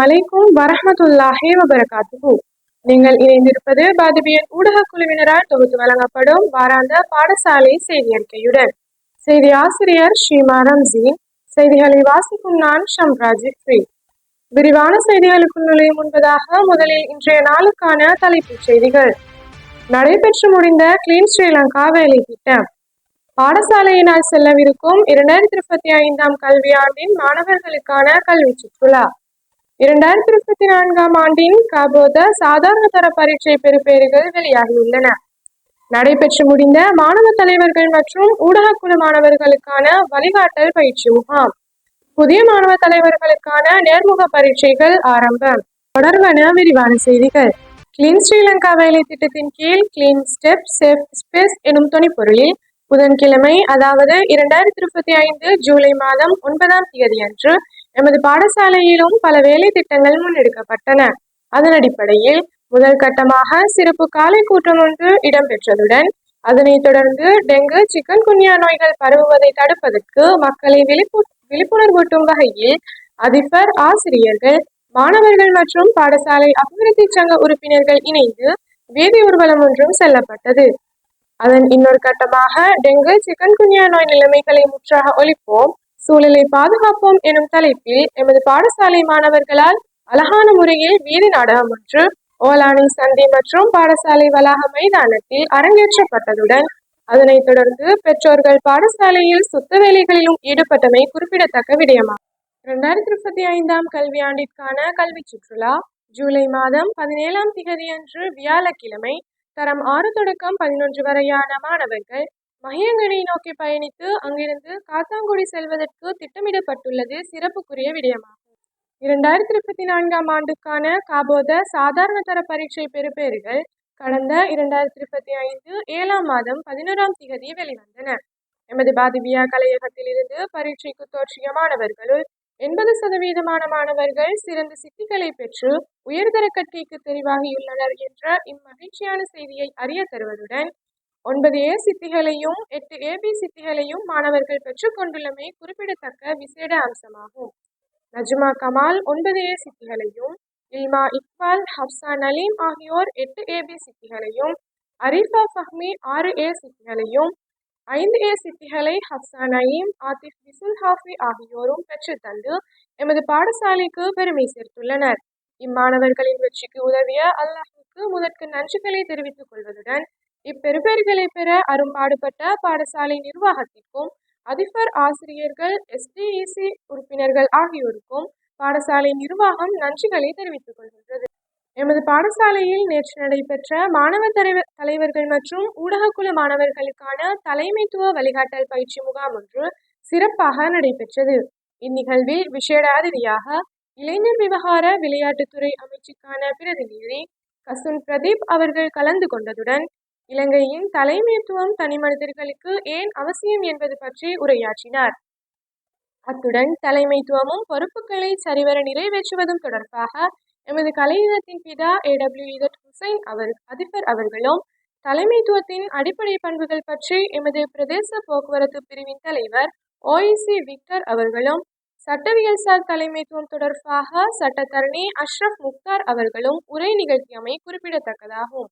அலைக்கும் வரஹ்மத்துல்லாஹி வபரகாத்துஹு. நீங்கள் இணைந்திருப்பது பாதுபியன் ஊடக குழுவினரால் தொகுத்து வழங்கப்படும் வாராந்த பாடசாலை செய்தி அறிக்கையுடன். செய்தி ஆசிரியர் ஷீமா ரம்சீன். செய்திகளை வாசிக்கும் நான் ஷம்ராஜி ஃப்ரீ. விரிவான செய்திகளுக்குள் நுழையும் முன்பதாக முதலில் இன்றைய நாளுக்கான தலைப்புச் செய்திகள். நடைபெற்று முடிந்த கிளீன் ஸ்ரீலங்கா வேலை திட்டம். பாடசாலையினால் செல்லவிருக்கும் 2025 கல்வியாண்டின் மாணவர்களுக்கான கல்வி சுற்றுலா. 2024 ஆண்டின் காபோத சாதாரண தர பரீட்சை பெறுபேறுகள் வெளியாகியுள்ளன. நடைபெற்று முடிந்த மாணவ தலைவர்கள் மற்றும் ஊடகக்குழு மாணவர்களுக்கான வழிகாட்டல் பயிற்சி முகாம். புதிய மாணவ தலைவர்களுக்கான நேர்முக பரீட்சைகள் ஆரம்பம். தொடர்பான விரிவான செய்திகள். கிளீன் ஸ்ரீலங்கா வேலை திட்டத்தின் கீழ் கிளீன் ஸ்டெப் சேஃப் ஸ்பேஸ் எனும் துணைப்பொருளில் புதன்கிழமை, அதாவது 2025 ஜூலை மாதம் 9ஆம் தேதி அன்று எமது பாடசாலையிலும் பல வேலை திட்டங்கள் முன்னெடுக்கப்பட்டன. அதன் அடிப்படையில் முதல் கட்டமாக சிறப்பு காலை கூட்டம் ஒன்று இடம்பெற்றதுடன் அதனைத் தொடர்ந்து டெங்கு, சிக்கன் குன்யா நோய்கள் பரவுவதை தடுப்பதற்கு மக்களை விழிப்புணர்வூட்டும் வகையில் அதிபர், ஆசிரியர்கள், மாணவர்கள் மற்றும் பாடசாலை அபிவிருத்தி சங்க உறுப்பினர்கள் இணைந்து வீதி ஊர்வலம் ஒன்றும் செல்லப்பட்டது. அதன் இன்னொரு கட்டமாக டெங்கு, சிக்கன் குன்யா நோய் நிலைமைகளை முற்றாக ஒழிப்போம், சூழலை பாதுகாப்போம் எனும் தலைப்பில் எமது பாடசாலை மாணவர்களால் அழகான முறையில் வீதி நாடகம் ஒன்று ஓலானி சந்தி மற்றும் பாடசாலை வளாக மைதானத்தில் அரங்கேற்றப்பட்டதுடன் அதனைத் தொடர்ந்து பெற்றோர்கள் பாடசாலையில் சுத்த வேலைகளிலும் ஈடுபட்டமை குறிப்பிடத்தக்க விடயமாகும். 2025 கல்வியாண்டிற்கான கல்வி சுற்றுலா ஜூலை மாதம் 17ஆம் தேதி அன்று வியாழக்கிழமை தரம் 6 தொடக்கம் 11 வரையான மாணவர்கள் மஹியங்கனை நோக்கி பயணித்து அங்கிருந்து காத்தாங்குடி செல்வதற்கு திட்டமிடப்பட்டுள்ளது சிறப்புக்குரிய விடயமாகும். 2024 ஆண்டுக்கான காபோத சாதாரண தர பரீட்சை பெறுபேறுகள் கடந்த 2025 7ஆம் மாதம் 11ஆம் தேதி வெளிவந்தன. எமது பாதிபியா கலையகத்தில் இருந்து பரீட்சைக்கு தோற்றிய மாணவர்களுள் 80% மாணவர்கள் சிறந்த சித்திகளை பெற்று உயர்தர கற்கைக்கு தெரிவாகியுள்ளனர் என்ற இம்மகிழ்ச்சியான செய்தியை அறிய தருவதுடன் 9A சித்திகளையும் 8AB சித்திகளையும் மாணவர்கள் பெற்றுக் கொண்டுள்ளமை குறிப்பிடத்தக்க விசேட அம்சமாகும். நஜ்மா கமால் 9A சித்திகளையும், இல்மா இக்பால், ஹப்சா நலீம் ஆகியோர் 8AB சித்திகளையும், அரிஃபா ஃபஹ்மி 6A சித்திகளையும், 5A சித்திகளை ஹப்சா நயீம், ஆத்திஃப் பிசுல் ஹாஃபி ஆகியோரும் பெற்றுத்தந்து எமது பாடசாலைக்கு பெருமை சேர்த்துள்ளனர். இம்மாணவர்களின் வெற்றிக்கு உதவிய அல்லாஹுக்கு முதற்கு நன்றிகளை தெரிவித்துக் கொள்வதுடன் இப்பெறுபேறுகளை பெற அரும்பாடுபட்ட பாடசாலை நிர்வாகத்திற்கும் அதிபர், ஆசிரியர்கள், SDEC உறுப்பினர்கள் ஆகியோருக்கும் பாடசாலை நிர்வாகம் நன்றிகளை தெரிவித்துக் கொள்கின்றது. எமது பாடசாலையில் நேற்று நடைபெற்ற மாணவ தலைவர்கள் மற்றும் ஊடகக்குழு மாணவர்களுக்கான தலைமைத்துவ வழிகாட்டல் பயிற்சி முகாம் ஒன்று சிறப்பாக நடைபெற்றது. இந்நிகழ்வில் விசேட அதிதியாக இளைஞர் விவகார விளையாட்டுத்துறை அமைச்சுக்கான பிரதிநிதி கசுன் பிரதீப் அவர்கள் கலந்து கொண்டதுடன் இலங்கையின் தலைமைத்துவம் தனி மனிதர்களுக்கு ஏன் அவசியம் என்பது பற்றி உரையாற்றினார். அத்துடன் தலைமைத்துவமும் பொறுப்புகளை சரிவர நிறைவேற்றுவதும் தொடர்பாக எமது கலையகத்தின் பிதா AWZ ஹுசைன் அதிபர் அவர்களும் தலைமைத்துவத்தின் அடிப்படை பண்புகள் பற்றி எமது பிரதேச போக்குவரத்து பிரிவின் தலைவர் OEC விக்டர் அவர்களும் சட்டவியல்சார் தலைமைத்துவம் தொடர்பாக சட்டத்தரணி அஷ்ரப் முக்தார் அவர்களும் உரை நிகழ்த்தியமை குறிப்பிடத்தக்கதாகும்.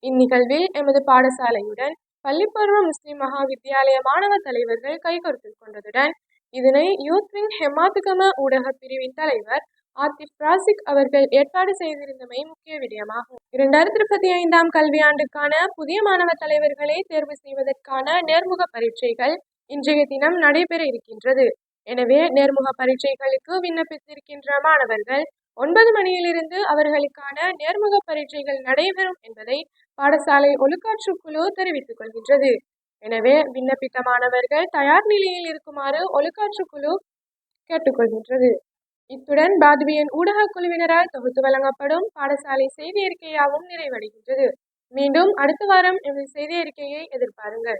இந்நிகழ்வில் எமது பாடசாலையுடன் பள்ளிப்பருவ முஸ்லிம் மகா வித்தியாலய மாணவ தலைவர்கள் கைகோர்த்துக் கொண்டதுடன் இதனை யூத் விங் ஹெமாத்துகம ஊடக பிரிவின் தலைவர் ஆத்திப் ராசிக் அவர்கள் ஏற்பாடு செய்திருந்தமை முக்கிய விடயமாகும். 2025 கல்வியாண்டுக்கான புதிய மாணவ தலைவர்களை தேர்வு செய்வதற்கான நேர்முக பரீட்சைகள் இன்றைய தினம் நடைபெற இருக்கின்றது. எனவே நேர்முக பரீட்சைகளுக்கு விண்ணப்பித்திருக்கின்ற மாணவர்கள் 9 மணியிலிருந்து அவர்களுக்கான நேர்முக பரீட்சைகள் நடைபெறும் என்பதை பாடசாலை ஒழுக்காற்றுக்குழு தெரிவித்துக் கொள்கின்றது. எனவே விண்ணப்பித்த மாணவர்கள் தயார் நிலையில் இருக்குமாறு ஒழுக்காற்றுக்குழு கேட்டுக்கொள்கின்றது. இத்துடன் பாதுபியன் ஊடக குழுவினரால் தொகுத்து வழங்கப்படும் பாடசாலை செய்தி அறிக்கையாகவும் நிறைவடைகின்றது. மீண்டும் அடுத்த வாரம் எமது செய்தி அறிக்கையை எதிர்பாருங்கள்.